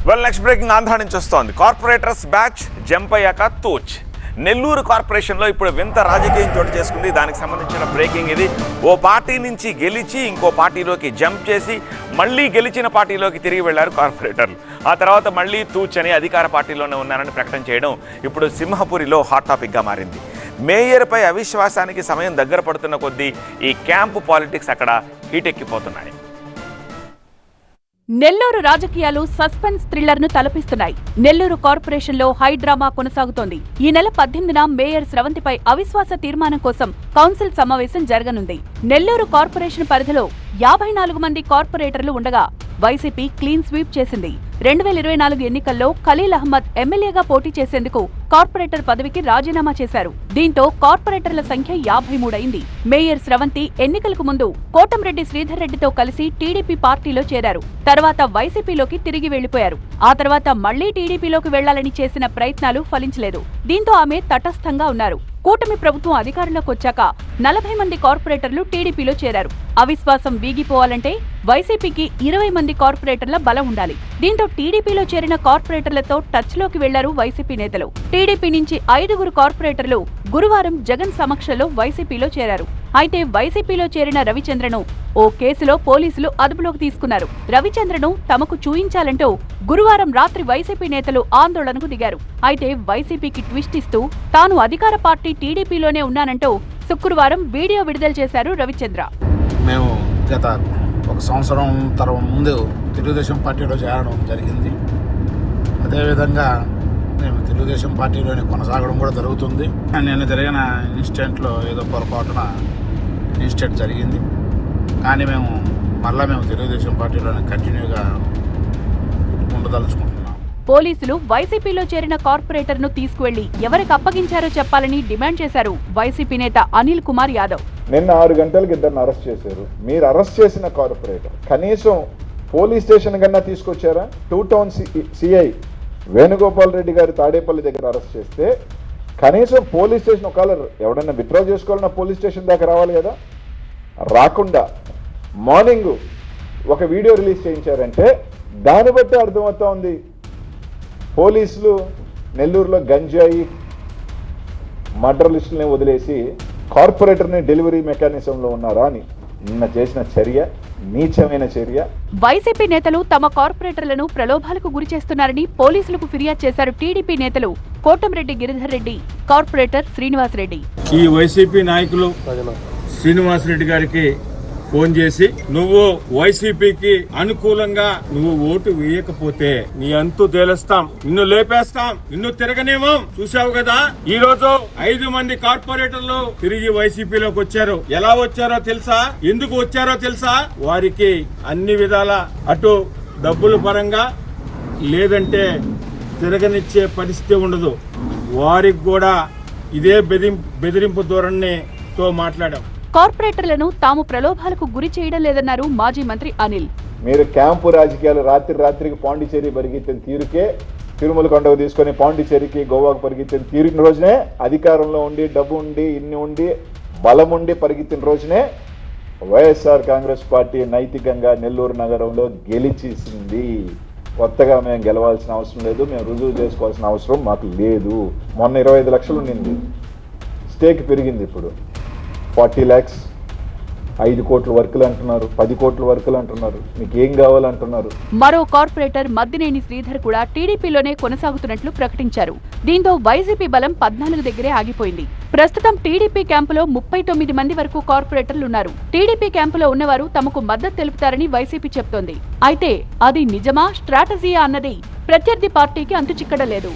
Next breaking Andhra నుంచి వస్తోంది. Corporators batch jump అయ్యాక తూచ్. నెల్లూరు కార్పొరేషన్లో ఇప్పుడు వింత రాజకీయం చోటు చేసుకుంది. దానికి సంబంధించిన బ్రేకింగ్ ఇది. ఓ పార్టీ నుంచి గెలిచి ఇంకో పార్టీలోకి జంప్ చేసి మళ్ళీ గెలిచిన పార్టీలోకి తిరిగి వెళ్లారు కార్పొరేటర్లు. ఆ తర్వాత మళ్ళీ తూచ్ అని అధికార పార్టీలోనే ఉన్నారని ప్రకటన చేయడం ఇప్పుడు సింహపురిలో హాట్ టాపిక్గా మారింది. మేయర్పై అవిశ్వాసానికి సమయం దగ్గర పడుతున్న కొద్దీ ఈ క్యాంపు పాలిటిక్స్ అక్కడ హీటెక్కిపోతున్నాయి. నెల్లూరు రాజకీయాలు సస్పెన్స్ థ్రిల్లర్ ను తలపిస్తున్నాయి. నెల్లూరు కార్పొరేషన్ లో హై డ్రామా కొనసాగుతోంది. ఈ నెల 18న మేయర్ స్రవంతిపై అవిశ్వాస తీర్మానం కోసం కౌన్సిల్ సమావేశం జరగనుంది. నెల్లూరు కార్పొరేషన్ పరిధిలో 54 మంది కార్పొరేటర్లు ఉండగా వైసీపీ క్లీన్ స్వీప్ చేసింది. 2024 ఎన్నికల్లో ఖలీల్ అహ్మద్ ఎమ్మెల్యేగా పోటీ చేసేందుకు కార్పొరేటర్ పదవికి రాజీనామా చేశారు. దీంతో కార్పొరేటర్ల సంఖ్య 53 అయింది. మేయర్ స్రవంతి ఎన్నికలకు ముందు కోటంరెడ్డి శ్రీధర్ రెడ్డితో కలిసి టీడీపీ పార్టీలో చేరారు. తర్వాత వైసీపీలోకి తిరిగి వెళ్లిపోయారు. ఆ తర్వాత మళ్లీ టీడీపీలోకి వెళ్లాలని చేసిన ప్రయత్నాలు ఫలించలేదు. దీంతో ఆమె తటస్థంగా ఉన్నారు. కూటమి ప్రభుత్వం అధికారంలోకి వచ్చాక 40 మంది కార్పొరేటర్లు టీడీపీలో చేరారు. అవిశ్వాసం వీగిపోవాలంటే వైసీపీకి 20 మంది కార్పొరేటర్ల బలం ఉండాలి. దీంతో టీడీపీలో చేరిన కార్పొరేటర్లతో టచ్ లోకి వెళ్లారు వైసీపీ నేతలు. టీడీపీ నుంచి 5 కార్పొరేటర్లు గురువారం జగన్ సమక్షంలో వైసీపీలో చేరారు. అయితే వైసీపీలో చేరిన రవిచంద్రను ఓ కేసులో పోలీసులు అదుపులోకి తీసుకున్నారు. రవిచంద్రను తమకు చూయించాలంటూ గురువారం రాత్రి వైసీపీ నేతలు ఆందోళనకు దిగారు. అయితే వైసీపీకి ట్విస్ట్ ఇస్తూ తాను అధికార పార్టీ టీడీపీలోనే ఉన్నానంటూ శుక్రవారం వీడియో విడుదల చేశారు రవిచంద్ర. మేము గత 1 సంవత్సరం ముందు తెలుగుదేశం పార్టీలో చేరడం జరిగింది. అదేవిధంగా మేము తెలుగుదేశం పార్టీలోనే కొనసాగడం కూడా జరుగుతుంది. నేను జరిగిన ఇన్సిడెంట్లో ఏదో పొరపాటున ఇన్సిడెంట్ జరిగింది. కానీ మేము తెలుగుదేశం పార్టీలోనే కంటిన్యూగా ఉండదలుచుకుంటున్నాం. పోలీసులు వైసీపీలో చేరిన కార్పొరేటర్ ను తీసుకువెళ్లి ఎవరికి అప్పగించారో చెప్పాలని డిమాండ్ చేశారు వైసీపీ నేత అనిల్ కుమార్ యాదవ్. నిన్న 6 గంటలకు 2 అరెస్ట్ చేశారు. మీరు అరెస్ట్ చేసిన కార్పొరేటర్ కనీసం పోలీస్ స్టేషన్ కన్నా తీసుకొచ్చారా? 2 టౌన్ సిఐ వేణుగోపాల్ రెడ్డి గారి తాడేపల్లి దగ్గర అరెస్ట్ చేస్తే కనీసం పోలీస్ స్టేషన్ ఒకవేళ ఎవడన్నా విత్డ్రా చేసుకోవాలన్నా పోలీస్ స్టేషన్ దాకా రావాలి కదా. రాకుండా మార్నింగ్ ఒక వీడియో రిలీజ్ చేయించారంటే దాన్ని బట్టి అర్థమవుతా ఉంది పోలీసులు నెల్లూరులో గంజాయి మర్డర్ లిస్టులని వదిలేసి కార్పొరేటర్ని డెలివరీ మెకానిజంలో ఉన్నారా అని నిన్న చేసిన చర్య నీచమైన చర్య. వైసీపీ నేతలు తమ కార్పొరేటర్లను ప్రలోభాలకు గురి చేస్తున్నారని పోలీసులకు ఫిర్యాదు చేశారు టీడీపీ నేతలు కోటంరెడ్డి గిరిధర్ రెడ్డి, కార్పొరేటర్ శ్రీనివాస్ రెడ్డి. ఈ వైసీపీ నాయకులు శ్రీనివాస్ రెడ్డి గారికి ఫోన్ చేసి నువ్వు వైసీపీకి అనుకూలంగా నువ్వు ఓటు వేయకపోతే నీ అంతు తేలుస్తాం, నిన్ను లేపేస్తాం, నిన్ను తిరగనేమం. చూసావు కదా ఈ రోజు 5 మంది కార్పొరేటర్లు తిరిగి వైసీపీలోకి వచ్చారు. ఎలా వచ్చారో తెలుసా? ఎందుకు వచ్చారో తెలుసా? వారికి అన్ని విధాల అటు డబ్బుల పరంగా లేదంటే తిరగనిచ్చే పరిస్థితి ఉండదు. వారికి కూడా ఇదే బెదిరింపు ధోరణితో మాట్లాడాం. కార్పొరేటర్లను తాము ప్రలోభాలకు గురి చేయడం లేదన్నారు మాజీ మంత్రి అనిల్. మీరు క్యాంపు రాజకీయాలు రాత్రికి పాండిచేరి పరిగెత్తిన తీరుకే, తిరుమల కొండకు తీసుకొని పాండిచేరికి గోవాకు పరిగెత్తిన తీరిన రోజునే, అధికారంలో ఉండి డబ్బు ఉండి ఇన్ని ఉండి బలం ఉండి పరిగెత్తిన రోజునే వైఎస్ఆర్ కాంగ్రెస్ పార్టీ నైతికంగా నెల్లూరు నగరంలో గెలిచేసింది. కొత్తగా మేము గెలవాల్సిన అవసరం లేదు, మేము రుజువు చేసుకోవాల్సిన అవసరం మాకు లేదు. మొన్న 25 లక్షలు ఉండింది, స్టేక్ పెరిగింది, ఇప్పుడు 40 lakhs, 5 కోట్ల వర్కులు అంటున్నారు, 10 కోట్ల వర్కులు అంటున్నారు. మీకు ఏం కావాలంటున్నారు? మరో కార్పొరేటర్ మద్దినేని శ్రీధర్ కూడా టీడీపీలోనే కొనసాగుతున్నట్లు ప్రకటించారు. దీంతో వైసీపీ బలం 14 దగ్గరే ఆగిపోయింది. ప్రస్తుతం టీడీపీ క్యాంపులో 39 మంది వరకు కార్పొరేటర్లున్నారు. టీడీపీ క్యాంపులో ఉన్నవారు తమకు మద్దతు తెలుపుతారని వైసీపీ చెప్తోంది. అయితే అది నిజమా, స్ట్రాటజీయా అన్నది ప్రత్యర్థి పార్టీకి అంతుచిక్కడం లేదు.